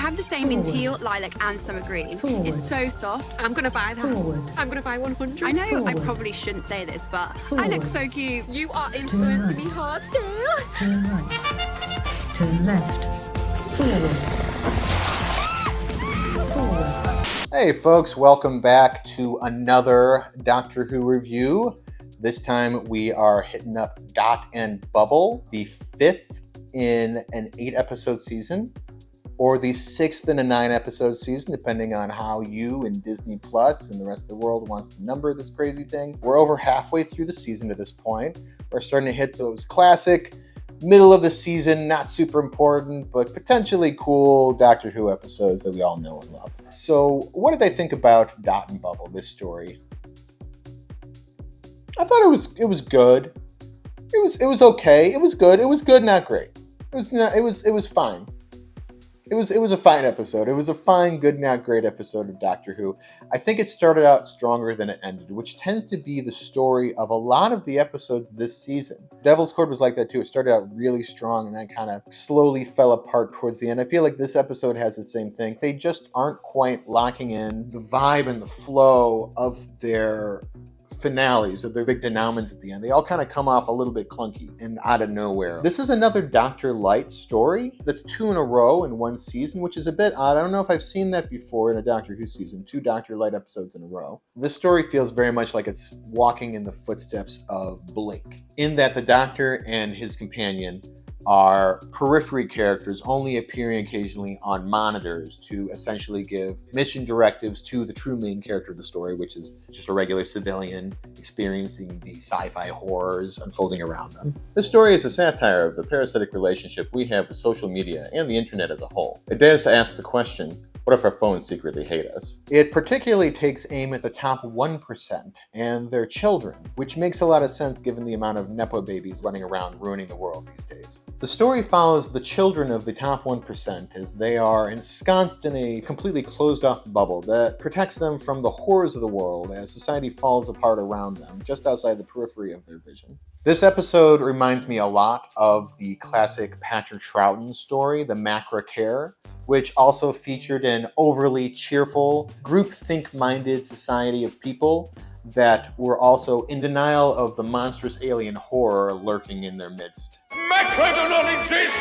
have the same in teal, lilac and summer green. Forward. It's so soft. I'm gonna buy that. Forward. I'm gonna buy 100. I know I Forward. probably shouldn't say this, but I Forward. look so cute. You are influencing me hard, Dale. Turn right. Turn left. Forward. Forward. Hey folks, welcome back to another Doctor Who review. This time we are hitting up Dot and Bubble, the 5th in an 8-episode season, or the 6th in a 9-episode season, depending on how you and Disney Plus and the rest of the world wants to number this crazy thing. We're over halfway through the season at this point. We're starting to hit those classic middle of the season, not super important, but potentially cool Doctor Who episodes that we all know and love. So what did I think about Dot and Bubble, this story? I thought it was good. It was okay. It was good. It was good, not great. It was fine. It was a fine episode. It was a fine, good, not great episode of Doctor Who. I think it started out stronger than it ended, which tends to be the story of a lot of the episodes this season. Devil's Cord was like that too. It started out really strong and then kind of slowly fell apart towards the end. I feel like this episode has the same thing. They just aren't quite locking in the vibe and the flow of their finales, of their big denouements at the end. They all kind of come off a little bit clunky and out of nowhere. This is another Dr. Light story that's 2 in a row in one season, which is a bit odd. I don't know if I've seen that before in a Doctor Who season, 2 Dr. Light episodes in a row. This story feels very much like it's walking in the footsteps of Blink, in that the Doctor and his companion are periphery characters only appearing occasionally on monitors to essentially give mission directives to the true main character of the story, which is just a regular civilian experiencing the sci-fi horrors unfolding around them. This story is a satire of the parasitic relationship we have with social media and the internet as a whole. It dares to ask the question, what if our phones secretly hate us? It particularly takes aim at the top 1% and their children, which makes a lot of sense given the amount of Nepo babies running around ruining the world these days. The story follows the children of the top 1% as they are ensconced in a completely closed-off bubble that protects them from the horrors of the world as society falls apart around them, just outside the periphery of their vision. This episode reminds me a lot of the classic Patrick Troughton story, The Macra Care, which also featured an overly cheerful, groupthink-minded society of people that were also in denial of the monstrous alien horror lurking in their midst. Macra do not exist!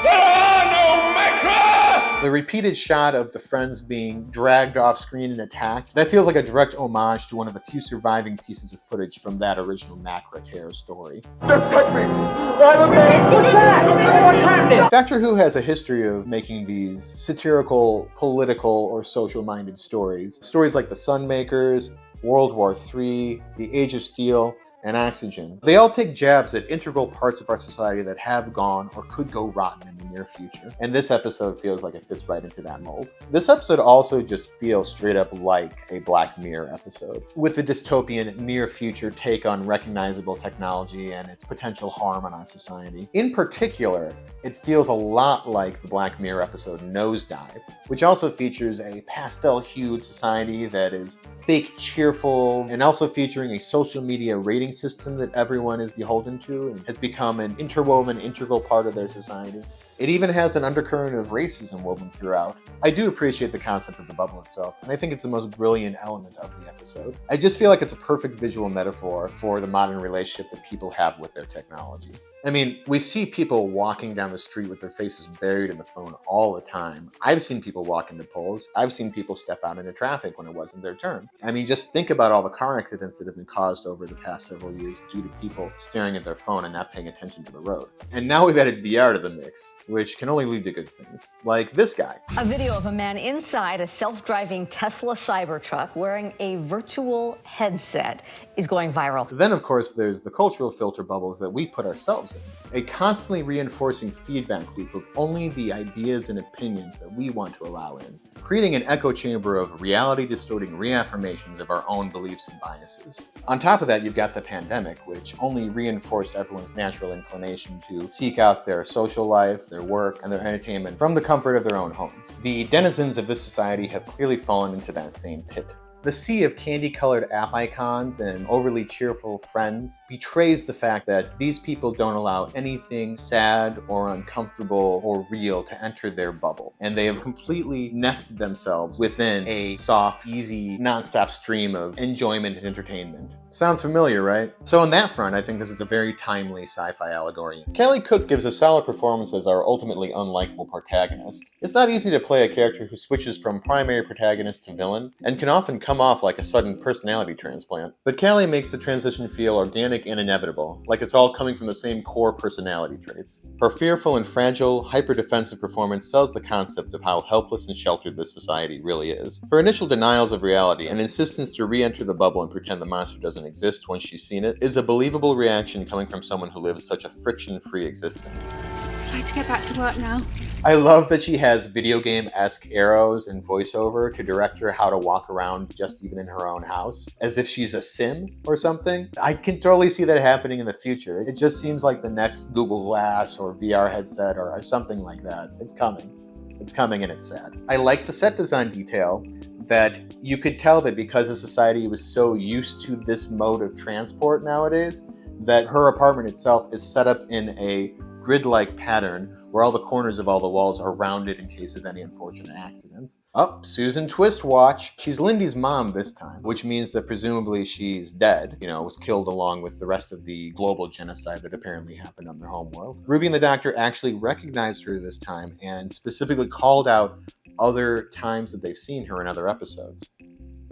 There are no Macra! The repeated shot of the friends being dragged off screen and attacked, that feels like a direct homage to one of the few surviving pieces of footage from that original Macra Care story. Don't touch me! What's that? What's happening? Doctor Who has a history of making these satirical, political, or social-minded stories. Stories like The Sunmakers, World War III, The Age of Steel, and Oxygen. They all take jabs at integral parts of our society that have gone or could go rotten in the near future. And this episode feels like it fits right into that mold. This episode also just feels straight up like a Black Mirror episode, with a dystopian near future take on recognizable technology and its potential harm on our society. In particular, it feels a lot like the Black Mirror episode Nosedive, which also features a pastel-hued society that is fake cheerful and also featuring a social media rating system that everyone is beholden to and has become an interwoven, integral part of their society. It even has an undercurrent of racism woven throughout. I do appreciate the concept of the bubble itself, and I think it's the most brilliant element of the episode. I just feel like it's a perfect visual metaphor for the modern relationship that people have with their technology. I mean, we see people walking down the street with their faces buried in the phone all the time. I've seen people walk into poles. I've seen people step out into traffic when it wasn't their turn. I mean, just think about all the car accidents that have been caused over the past several years due to people staring at their phone and not paying attention to the road. And now we've added VR to the mix, which can only lead to good things. Like this guy. A video of a man inside a self-driving Tesla Cybertruck wearing a virtual headset is going viral. Then, of course, there's the cultural filter bubbles that we put ourselves in. A constantly reinforcing feedback loop of only the ideas and opinions that we want to allow in, creating an echo chamber of reality-distorting reaffirmations of our own beliefs and biases. On top of that, you've got the pandemic, which only reinforced everyone's natural inclination to seek out their social life, their work, and their entertainment from the comfort of their own homes. The denizens of this society have clearly fallen into that same pit. The sea of candy-colored app icons and overly cheerful friends betrays the fact that these people don't allow anything sad or uncomfortable or real to enter their bubble. And they have completely nested themselves within a soft, easy, non-stop stream of enjoyment and entertainment. Sounds familiar, right? So on that front, I think this is a very timely sci-fi allegory. Kelly Cook gives a solid performance as our ultimately unlikable protagonist. It's not easy to play a character who switches from primary protagonist to villain, and can often come off like a sudden personality transplant. But Kelly makes the transition feel organic and inevitable, like it's all coming from the same core personality traits. Her fearful and fragile, hyper-defensive performance sells the concept of how helpless and sheltered this society really is. Her initial denials of reality and insistence to re-enter the bubble and pretend the monster doesn't exist once she's seen it is a believable reaction coming from someone who lives such a friction-free existence. I'd like to get back to work now. I love that she has video game-esque arrows and voiceover to direct her how to walk around just even in her own house, as if she's a sim or something. I can totally see that happening in the future. It just seems like the next Google Glass or VR headset or something like that. It's coming. It's coming and it's sad. I like the set design detail that you could tell that because the society was so used to this mode of transport nowadays, that her apartment itself is set up in a grid-like pattern where all the corners of all the walls are rounded in case of any unfortunate accidents. Oh, Susan Twist watch. She's Lindy's mom this time, which means that presumably she's dead, was killed along with the rest of the global genocide that apparently happened on their homeworld. Ruby and the Doctor actually recognized her this time and specifically called out other times that they've seen her in other episodes.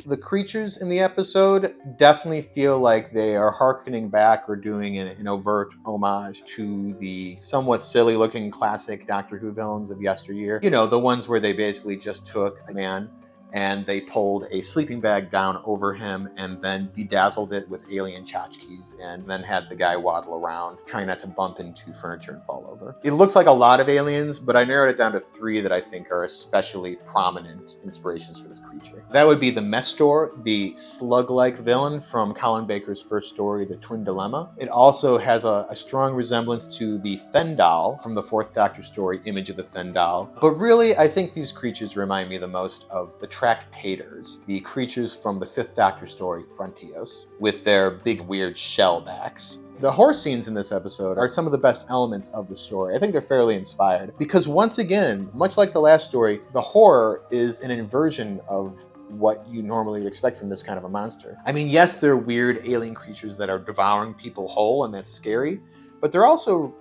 The creatures in the episode definitely feel like they are hearkening back or doing an overt homage to the somewhat silly-looking classic Doctor Who villains of yesteryear. The ones where they basically just took a man and they pulled a sleeping bag down over him and then bedazzled it with alien tchotchkes and then had the guy waddle around trying not to bump into furniture and fall over. It looks like a lot of aliens, but I narrowed it down to 3 that I think are especially prominent inspirations for this creature. That would be the Mestor, the slug-like villain from Colin Baker's first story, The Twin Dilemma. It also has a strong resemblance to the Fendal from the 4th Doctor story, Image of the Fendal. But really, I think these creatures remind me the most of the Tractators, the creatures from the 5th Doctor story, Frontios, with their big weird shell backs. The horror scenes in this episode are some of the best elements of the story. I think they're fairly inspired because once again, much like the last story, the horror is an inversion of what you normally would expect from this kind of a monster. I mean, yes, they're weird alien creatures that are devouring people whole, and that's scary, but they're also,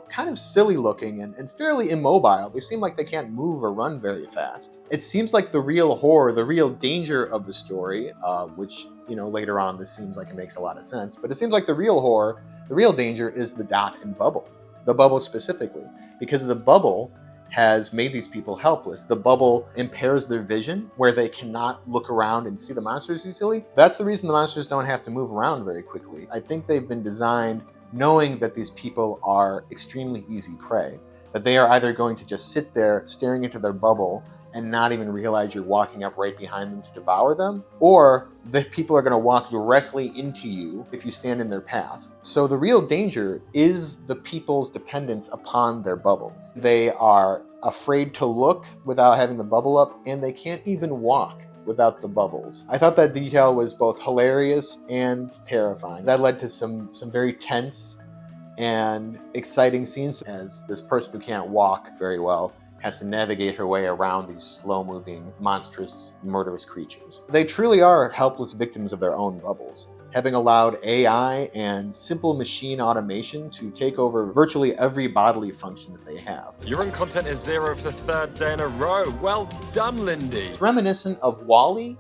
kind of silly looking and fairly immobile. They seem like they can't move or run very fast. It seems like the real horror, the real danger of the story, which, later on this seems like it makes a lot of sense, but it seems like the real horror, the real danger is the dot and bubble. The bubble specifically, because the bubble has made these people helpless. The bubble impairs their vision where they cannot look around and see the monsters easily. That's the reason the monsters don't have to move around very quickly. I think they've been designed knowing that these people are extremely easy prey, that they are either going to just sit there staring into their bubble and not even realize you're walking up right behind them to devour them, or that people are going to walk directly into you if you stand in their path. So the real danger is the people's dependence upon their bubbles. They are afraid to look without having the bubble up, and they can't even walk without the bubbles. I thought that detail was both hilarious and terrifying. That led to some very tense and exciting scenes as this person who can't walk very well has to navigate her way around these slow-moving, monstrous, murderous creatures. They truly are helpless victims of their own bubbles, having allowed AI and simple machine automation to take over virtually every bodily function that they have. Your own content is 0 for the 3rd day in a row. Well done, Lindy. It's reminiscent of WALL-E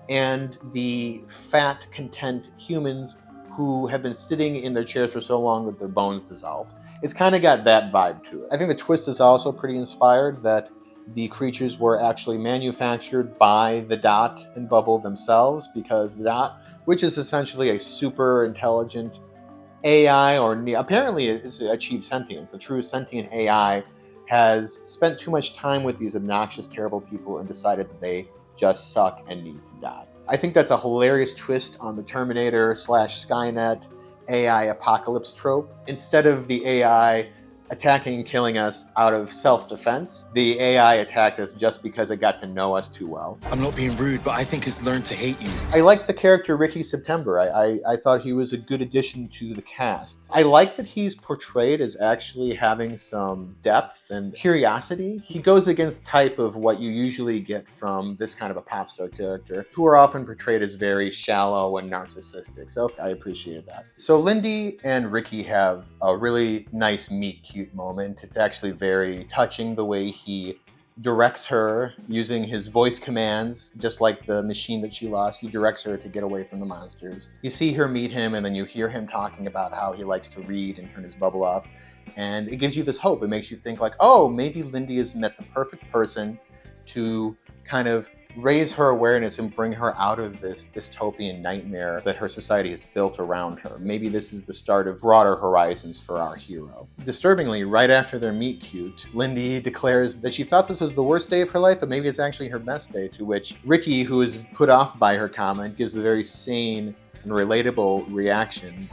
and the fat, content humans who have been sitting in their chairs for so long that their bones dissolved. It's kind of got that vibe to it. I think the twist is also pretty inspired that the creatures were actually manufactured by the Dot and Bubble themselves, because the Dot, which is essentially a super intelligent AI, or apparently it's achieved sentience, a true sentient AI, has spent too much time with these obnoxious, terrible people and decided that they just suck and need to die. I think that's a hilarious twist on the Terminator / Skynet AI apocalypse trope. Instead of the AI attacking and killing us out of self-defense. The AI attacked us just because it got to know us too well. I'm not being rude, but I think it's learned to hate you. I like the character Ricky September. I thought he was a good addition to the cast. I like that he's portrayed as actually having some depth and curiosity. He goes against type of what you usually get from this kind of a pop star character, who are often portrayed as very shallow and narcissistic. So I appreciated that. So Lindy and Ricky have a really nice meet cute moment. It's actually very touching the way he directs her using his voice commands, just like the machine that she lost. He directs her to get away from the monsters. You see her meet him, and then you hear him talking about how he likes to read and turn his bubble off. And it gives you this hope. It makes you think like, oh, maybe Lindy has met the perfect person to kind of raise her awareness and bring her out of this dystopian nightmare that her society has built around her. Maybe this is the start of broader horizons for our hero. Disturbingly, right after their meet cute, Lindy declares that she thought this was the worst day of her life, but maybe it's actually her best day, to which Ricky, who is put off by her comment, gives a very sane and relatable reaction.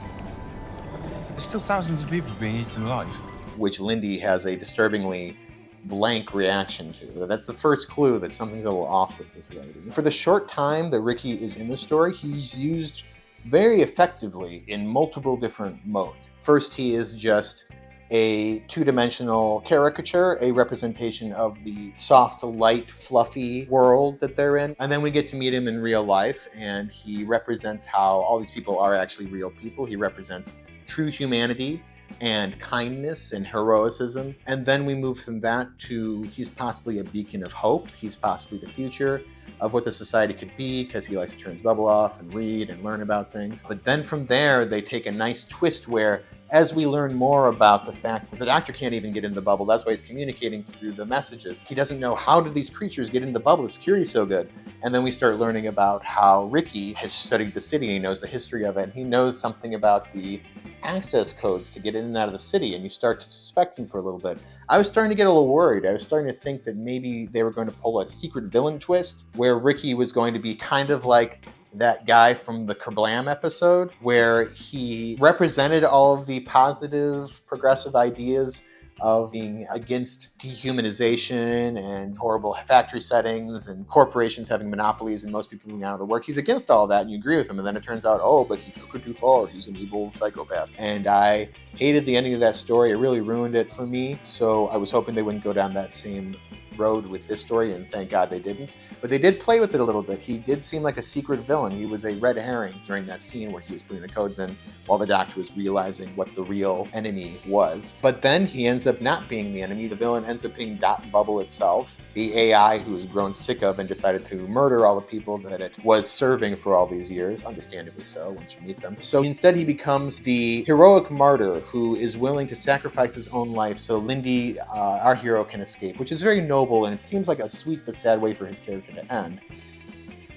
There's still thousands of people being eaten alive. Which Lindy has a disturbingly blank reaction to. That's the first clue that something's a little off with this lady. For the short time that Ricky is in the story, he's used very effectively in multiple different modes. First, he is just a two-dimensional caricature, a representation of the soft, light, fluffy world that they're in. And then we get to meet him in real life, and he represents how all these people are actually real people. He represents true humanity and kindness and heroism. And then we move from that to he's possibly a beacon of hope. He's possibly the future of what the society could be, because he likes to turn his bubble off and read and learn about things. But then from there, they take a nice twist where, as we learn more about the fact that the Doctor can't even get in the bubble, that's why he's communicating through the messages. He doesn't know how did these creatures get in the bubble, the security's so good. And then we start learning about how Ricky has studied the city, and he knows the history of it, and he knows something about the access codes to get in and out of the city, and you start to suspect him for a little bit. I was starting to get a little worried. I was starting to think that maybe they were going to pull a secret villain twist, where Ricky was going to be kind of like that guy from the Kerblam episode, where he represented all of the positive, progressive ideas of being against dehumanization and horrible factory settings and corporations having monopolies and most people moving out of the work. He's against all that, and you agree with him, and then it turns out, oh, but he took it too far. He's an evil psychopath. And I hated the ending of that story. It really ruined it for me, so I was hoping they wouldn't go down that same road with this story, and thank God they didn't. But they did play with it a little bit. He did seem like a secret villain. He was a red herring during that scene where he was putting the codes in while the Doctor was realizing what the real enemy was. But then he ends up not being the enemy. The villain ends up being Dot and Bubble itself, the AI who has grown sick of and decided to murder all the people that it was serving for all these years, understandably so once you meet them. So instead he becomes the heroic martyr who is willing to sacrifice his own life so Lindy, our hero, can escape, which is very noble, and it seems like a sweet but sad way for his character to end.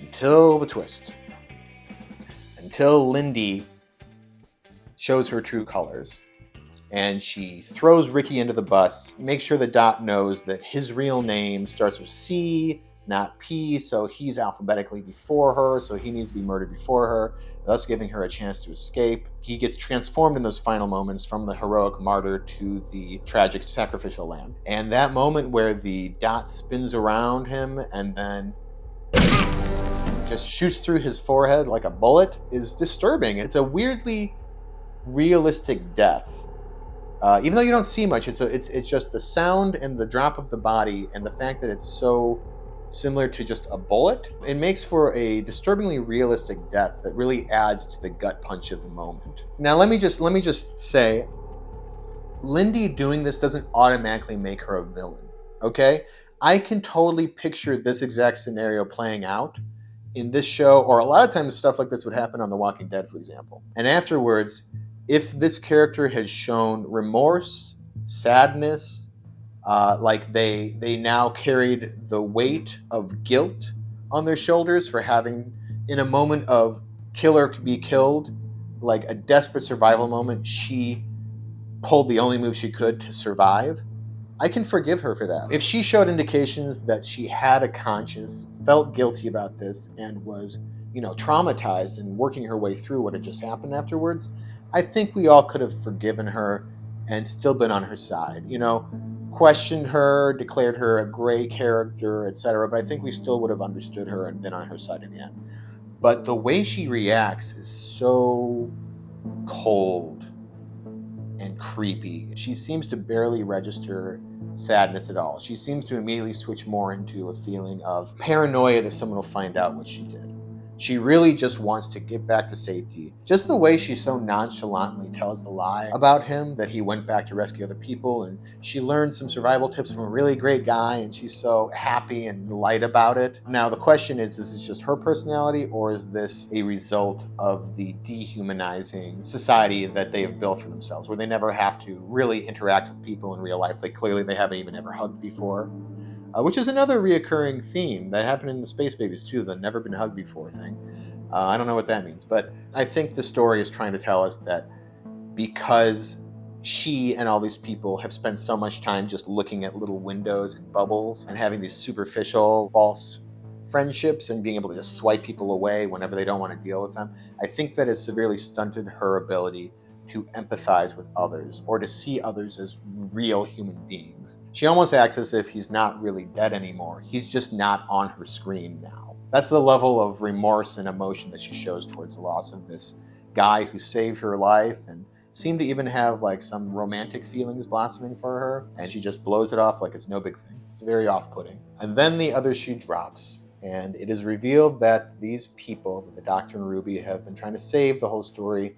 Until the twist. Until Lindy shows her true colors. And she throws Ricky into the bus, makes sure that Dot knows that his real name starts with C, not P, so he's alphabetically before her, so he needs to be murdered before her, thus giving her a chance to escape. He gets transformed in those final moments from the heroic martyr to the tragic sacrificial lamb. And that moment where the Dot spins around him and then just shoots through his forehead like a bullet is disturbing. It's a weirdly realistic death. Even though you don't see much, it's just the sound and the drop of the body and the fact that it's so similar to just a bullet. It makes for a disturbingly realistic death that really adds to the gut punch of the moment. Now let me just say, Lindy doing this doesn't automatically make her a villain, okay? I can totally picture this exact scenario playing out in this show, or a lot of times stuff like this would happen on The Walking Dead, for example. And afterwards, if this character has shown remorse, sadness, like they now carried the weight of guilt on their shoulders for having, in a moment of kill or be killed, like a desperate survival moment, she pulled the only move she could to survive, I can forgive her for that. If she showed indications that she had a conscience, felt guilty about this, and was, traumatized and working her way through what had just happened afterwards, I think we all could have forgiven her and still been on her side. You know, questioned her, declared her a gray character, etc. But I think we still would have understood her and been on her side in the end. But the way she reacts is so cold and creepy. She seems to barely register sadness at all. She seems to immediately switch more into a feeling of paranoia that someone will find out what she did. She really just wants to get back to safety. Just the way she so nonchalantly tells the lie about him, that he went back to rescue other people, and she learned some survival tips from a really great guy, and she's so happy and light about it. Now the question is this just her personality, or is this a result of the dehumanizing society that they have built for themselves, where they never have to really interact with people in real life? Like clearly they haven't even ever hugged before. Which is another reoccurring theme that happened in the Space Babies too, the never been hugged before thing. I don't know what that means, but I think the story is trying to tell us that because she and all these people have spent so much time just looking at little windows and bubbles and having these superficial, false friendships and being able to just swipe people away whenever they don't want to deal with them, I think that has severely stunted her ability to empathize with others or to see others as real human beings. She almost acts as if he's not really dead anymore. He's just not on her screen now. That's the level of remorse and emotion that she shows towards the loss of this guy who saved her life and seemed to even have like some romantic feelings blossoming for her, and she just blows it off like it's no big thing. It's very off-putting. And then the other shoe drops, and it is revealed that these people that the Doctor and Ruby have been trying to save the whole story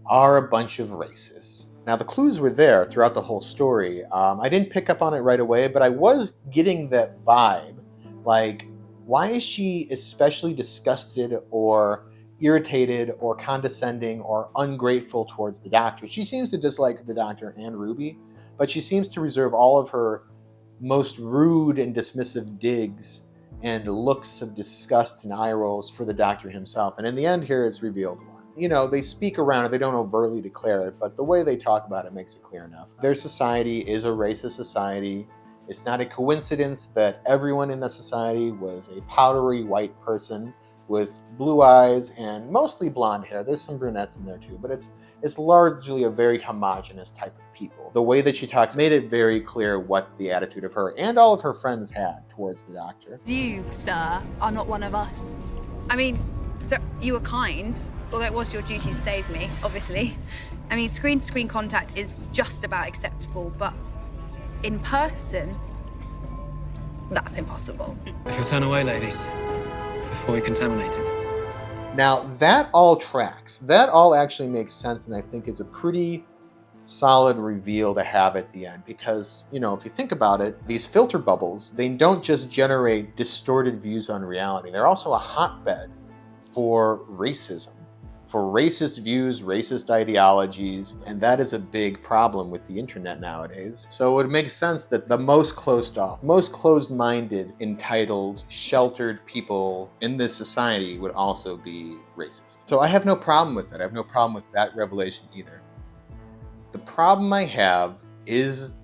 are a bunch of racists. Now, the clues were there throughout the whole story. I didn't pick up on it right away, but I was getting that vibe. Like, why is she especially disgusted or irritated or condescending or ungrateful towards the Doctor? She seems to dislike the Doctor and Ruby, but she seems to reserve all of her most rude and dismissive digs and looks of disgust and eye rolls for the Doctor himself. And in the end here, it's revealed. You know, they speak around it, they don't overtly declare it, but the way they talk about it makes it clear enough. Their society is a racist society. It's not a coincidence that everyone in that society was a powdery white person with blue eyes and mostly blonde hair. There's some brunettes in there too, but it's largely a very homogenous type of people. The way that she talks made it very clear what the attitude of her and all of her friends had towards the Doctor. You, sir, are not one of us. I mean, so you were kind, although it was your duty to save me, obviously. I mean, screen-to-screen contact is just about acceptable, but in person, that's impossible. If you'll turn away, ladies, before we're contaminated. Now, that all tracks. That all actually makes sense, and I think is a pretty solid reveal to have at the end. Because, you know, if you think about it, these filter bubbles, they don't just generate distorted views on reality. They're also a hotbed for racism, for racist views, racist ideologies, and that is a big problem with the internet nowadays. So it makes sense that the most closed off, most closed-minded, entitled, sheltered people in this society would also be racist. So I have no problem with that. I have no problem with that revelation either. The problem I have is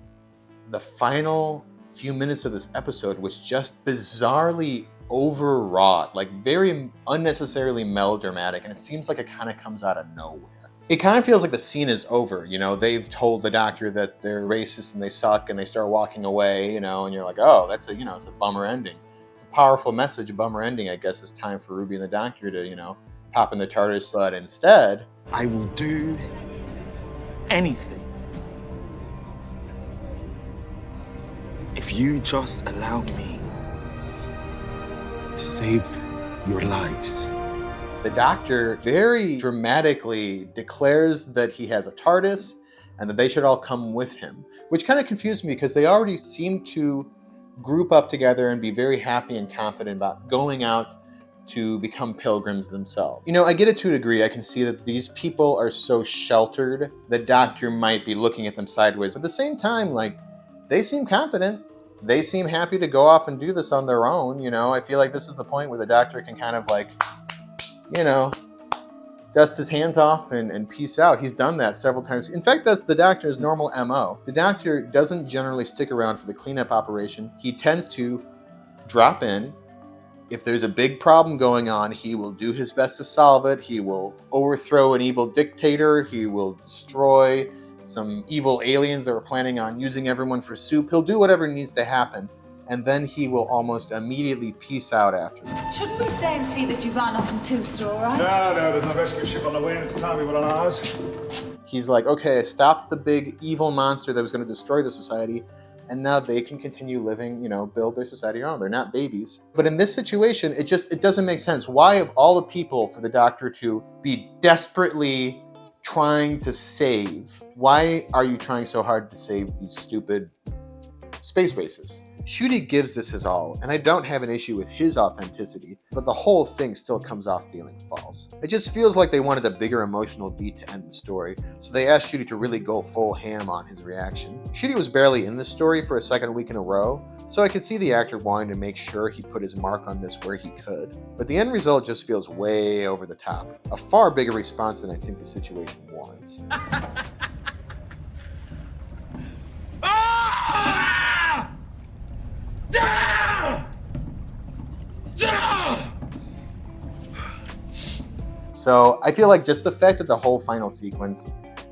the final few minutes of this episode, which just bizarrely overwrought, like very unnecessarily melodramatic, and it seems like it kind of comes out of nowhere. It kind of feels like the scene is over, you know, they've told the Doctor that they're racist and they suck and they start walking away, you know, and you're like, oh, that's a, you know, it's a bummer ending. It's a powerful message, a bummer ending. I guess it's time for Ruby and the Doctor to, you know, hop in the TARDIS, but instead, I will do anything if you just allow me to save your lives. The Doctor very dramatically declares that he has a TARDIS and that they should all come with him, which kind of confused me because they already seem to group up together and be very happy and confident about going out to become pilgrims themselves. You know, I get it to a degree. I can see that these people are so sheltered, the Doctor might be looking at them sideways, but at the same time, like, they seem confident. They seem happy to go off and do this on their own, you know. I feel like this is the point where the Doctor can kind of like, you know, dust his hands off and peace out. He's done that several times. In fact, that's the Doctor's normal MO. The Doctor doesn't generally stick around for the cleanup operation. He tends to drop in. If there's a big problem going on, he will do his best to solve it. He will overthrow an evil dictator. He will destroy some evil aliens that were planning on using everyone for soup. He'll do whatever needs to happen, and then he will almost immediately peace out after that. Shouldn't we stay and see that you ran off in two, still all right? No, there's a rescue ship on the way and it's time we were on ours. He's like, okay, I stopped the big evil monster that was going to destroy the society, and now they can continue living, build their society on. They're not babies. But in this situation, it doesn't make sense. Why, of all the people, for the Doctor to be desperately trying to save, why are you trying so hard to save these stupid space races? Ncuti gives this his all, and I don't have an issue with his authenticity, but the whole thing still comes off feeling false. It just feels like they wanted a bigger emotional beat to end the story, so they asked Ncuti to really go full ham on his reaction. Ncuti was barely in the story for a second week in a row, so I could see the actor wanting to make sure he put his mark on this where he could. But the end result just feels way over the top. A far bigger response than I think the situation warrants. So I feel like just the fact that the whole final sequence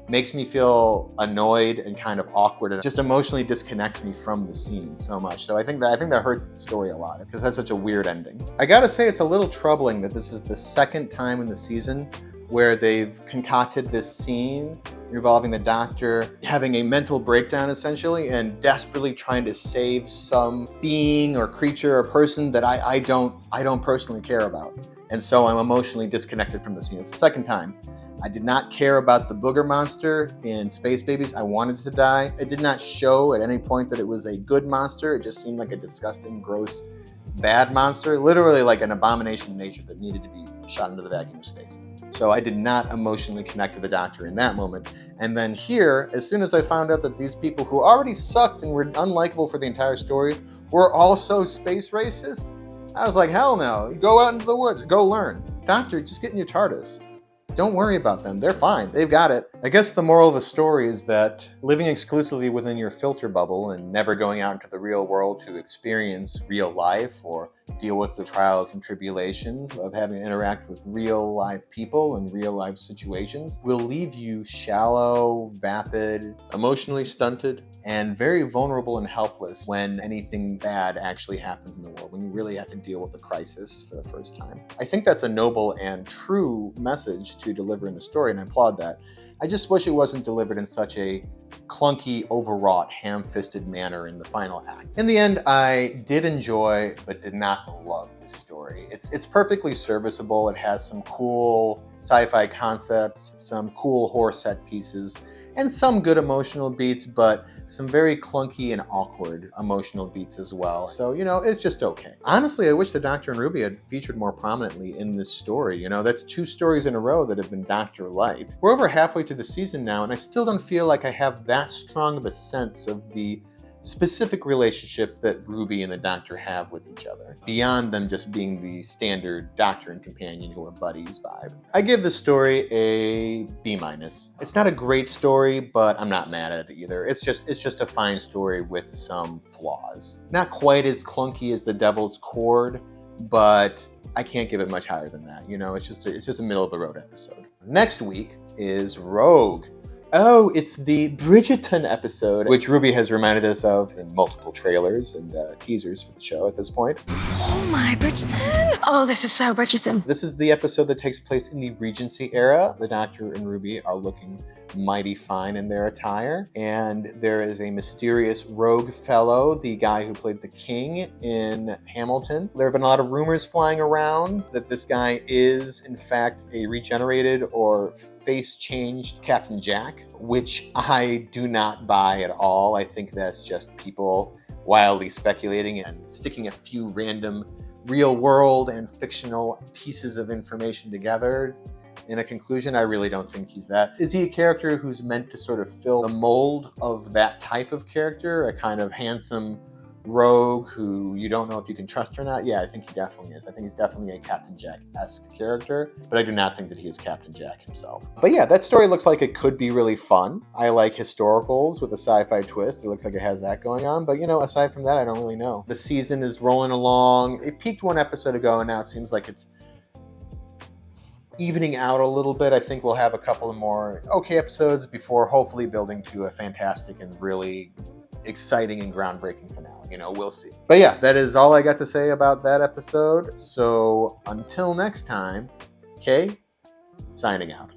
makes me feel annoyed and kind of awkward, and just emotionally disconnects me from the scene so much. So I think that hurts the story a lot because that's such a weird ending. I gotta say, it's a little troubling that this is the second time in the season where they've concocted this scene involving the Doctor having a mental breakdown essentially and desperately trying to save some being or creature or person that I don't personally care about. And so I'm emotionally disconnected from the scene. It's the second time. I did not care about the booger monster in Space Babies. I wanted it to die. It did not show at any point that it was a good monster. It just seemed like a disgusting, gross, bad monster. Literally like an abomination of nature that needed to be shot into the vacuum of space. So I did not emotionally connect with the Doctor in that moment. And then here, as soon as I found out that these people who already sucked and were unlikable for the entire story were also space racists, I was like, hell no. Go out into the woods. Go learn. Doctor, just get in your TARDIS. Don't worry about them. They're fine. They've got it. I guess the moral of the story is that living exclusively within your filter bubble and never going out into the real world to experience real life or deal with the trials and tribulations of having to interact with real live people and real life situations will leave you shallow, vapid, emotionally stunted, and very vulnerable and helpless when anything bad actually happens in the world, when you really have to deal with a crisis for the first time. I think that's a noble and true message to deliver in the story, and I applaud that. I just wish it wasn't delivered in such a clunky, overwrought, ham-fisted manner in the final act. In the end, I did enjoy, but did not love this story. It's perfectly serviceable. It has some cool sci-fi concepts, some cool horror set pieces, and some good emotional beats, but some very clunky and awkward emotional beats as well. So, it's just okay. Honestly, I wish the Doctor and Ruby had featured more prominently in this story. That's 2 stories in a row that have been Doctor Light. We're over halfway through the season now, and I still don't feel like I have that strong of a sense of the specific relationship that Ruby and the Doctor have with each other, beyond them just being the standard Doctor and companion who are buddies vibe. I give the story a B-. It's not a great story, but I'm not mad at it either. It's just a fine story with some flaws. Not quite as clunky as The Devil's Cord, but I can't give it much higher than that. It's just a middle of the road episode. Next week is Rogue. Oh, it's the Bridgerton episode, which Ruby has reminded us of in multiple trailers and teasers for the show at this point. Oh my, Bridgerton! Oh, this is so Bridgerton. This is the episode that takes place in the Regency era. The Doctor and Ruby are looking mighty fine in their attire, and there is a mysterious rogue fellow, the guy who played the king in Hamilton. There have been a lot of rumors flying around that this guy is, in fact, a regenerated or face-changed Captain Jack, which I do not buy at all. I think that's just people wildly speculating and sticking a few random real-world and fictional pieces of information together in a conclusion. I really don't think he's that. Is he a character who's meant to sort of fill the mold of that type of character? A kind of handsome rogue who you don't know if you can trust or not? Yeah, I think he definitely is. I think he's definitely a Captain Jack-esque character, but I do not think that he is Captain Jack himself. But yeah, that story looks like it could be really fun. I like historicals with a sci-fi twist. It looks like it has that going on, but aside from that, I don't really know. The season is rolling along. It peaked 1 episode ago, and now it seems like it's evening out a little bit. I think we'll have a couple of more okay episodes before hopefully building to a fantastic and really exciting and groundbreaking finale. You know, we'll see. But yeah, that is all I got to say about that episode. So until next time, Kay, signing out.